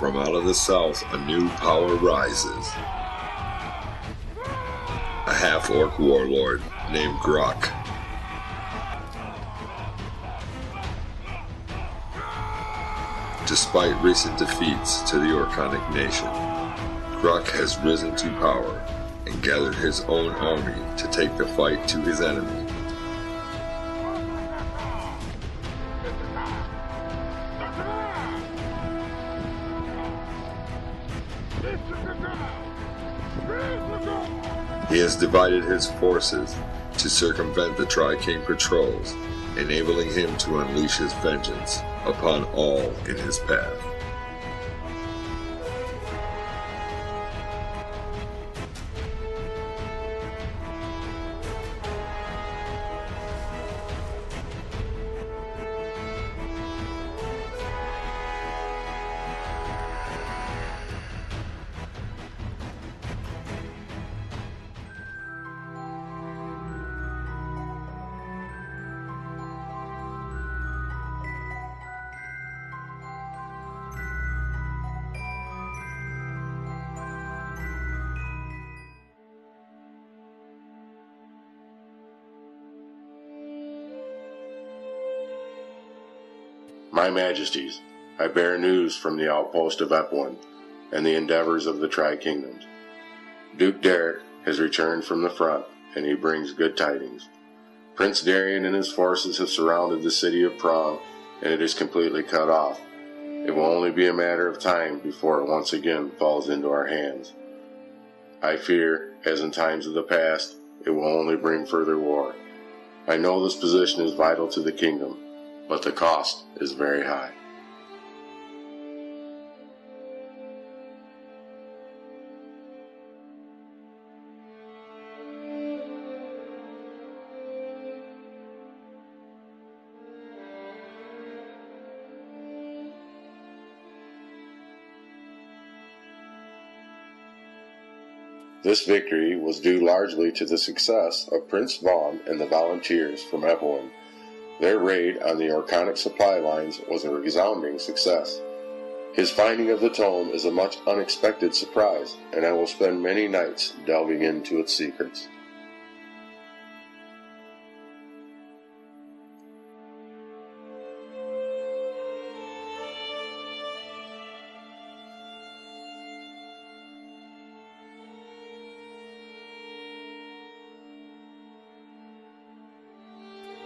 From out of the south, a new power rises. A half-orc warlord named Grok. Despite recent defeats to the Orconic nation, Grok has risen to power and gathered his own army to take the fight to his enemy. He has divided his forces to circumvent the Tri-King patrols, enabling him to unleash his vengeance upon all in his path. My Majesties, I bear news from the outpost of Epohwen and the endeavors of the Tri-Kingdoms. Duke Derek has returned from the front, and he brings good tidings. Prince Darien and his forces have surrounded the city of Prong, and it is completely cut off. It will only be a matter of time before it once again falls into our hands. I fear, as in times of the past, it will only bring further war. I know this position is vital to the kingdom, but the cost is very high. This victory was due largely to the success of Prince Vaughn and the volunteers from Epohwen. Their raid on the Orconic supply lines was a resounding success. His finding of the tome is a much unexpected surprise, and I will spend many nights delving into its secrets.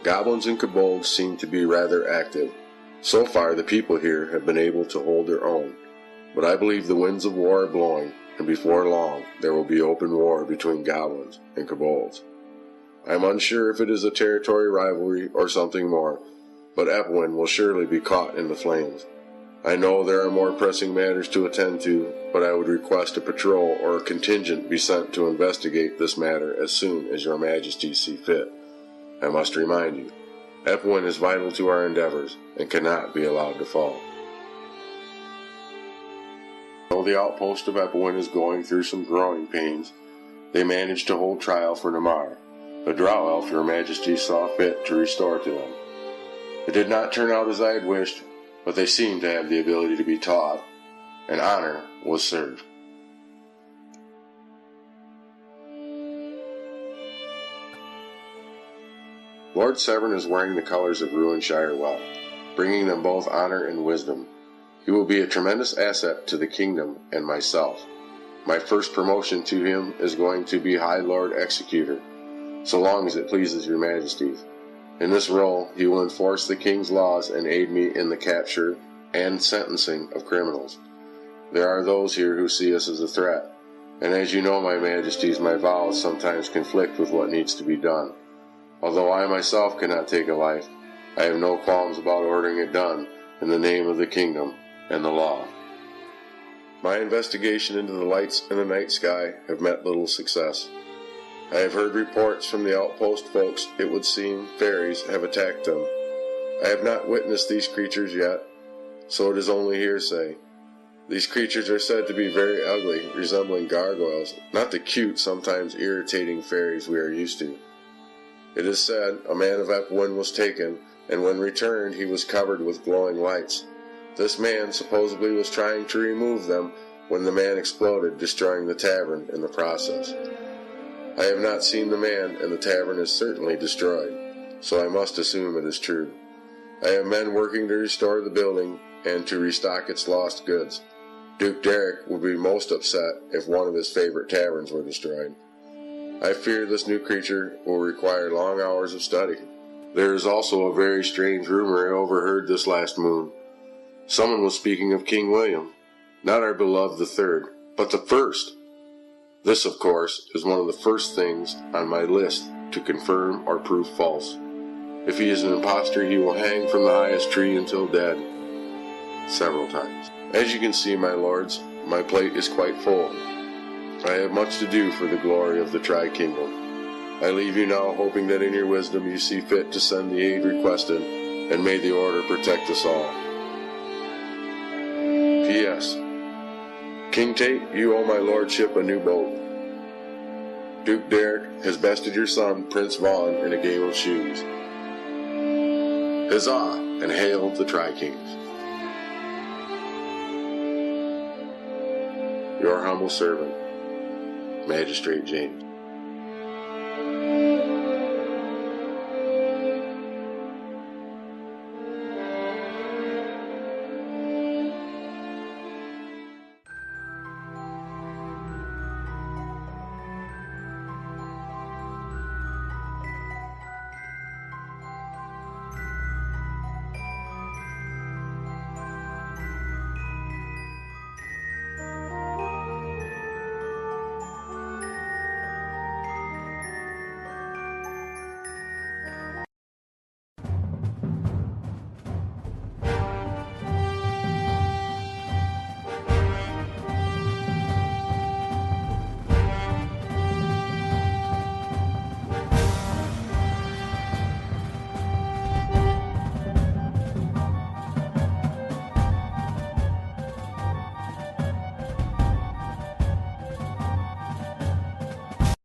Goblins and kobolds seem to be rather active. So far the people here have been able to hold their own, but I believe the winds of war are blowing, and before long there will be open war between goblins and kobolds. I am unsure if it is a territory rivalry or something more, but Epohwen will surely be caught in the flames. I know there are more pressing matters to attend to, but I would request a patrol or a contingent be sent to investigate this matter as soon as your majesties see fit. I must remind you, Epohwen is vital to our endeavors and cannot be allowed to fall. Though the outpost of Epohwen is going through some growing pains, they managed to hold trial for Namar, a drow elf your majesty saw fit to restore to them. It did not turn out as I had wished, but they seemed to have the ability to be taught, and honor was served. Lord Severn is wearing the colors of Ruinshire well, bringing them both honor and wisdom. He will be a tremendous asset to the kingdom and myself. My first promotion to him is going to be High Lord Executor, so long as it pleases your majesties. In this role, he will enforce the king's laws and aid me in the capture and sentencing of criminals. There are those here who see us as a threat, and as you know, my majesties, my vows sometimes conflict with what needs to be done. Although I myself cannot take a life, I have no qualms about ordering it done in the name of the kingdom and the law. My investigation into the lights in the night sky have met little success. I have heard reports from the outpost folks it would seem fairies have attacked them. I have not witnessed these creatures yet, so it is only hearsay. These creatures are said to be very ugly, resembling gargoyles, not the cute, sometimes irritating fairies we are used to. It is said a man of Epohwen was taken, and when returned he was covered with glowing lights. This man supposedly was trying to remove them when the man exploded, destroying the tavern in the process. I have not seen the man, and the tavern is certainly destroyed, so I must assume it is true. I have men working to restore the building and to restock its lost goods. Duke Derek would be most upset if one of his favorite taverns were destroyed. I fear this new creature will require long hours of study. There is also a very strange rumor I overheard this last moon. Someone was speaking of King William, not our beloved the third, but the first. This, of course, is one of the first things on my list to confirm or prove false. If he is an impostor, he will hang from the highest tree until dead. Several times. As you can see, my lords, my plate is quite full. I have much to do for the glory of the Tri-Kingdom. I leave you now, hoping that in your wisdom you see fit to send the aid requested, and may the order protect us all. P.S. King Tate, you owe my lordship a new boat. Duke Derek has bested your son, Prince Vaughn, in a game of shoes. Huzzah, and hail the Tri-Kings. Your humble servant, Magistrate James.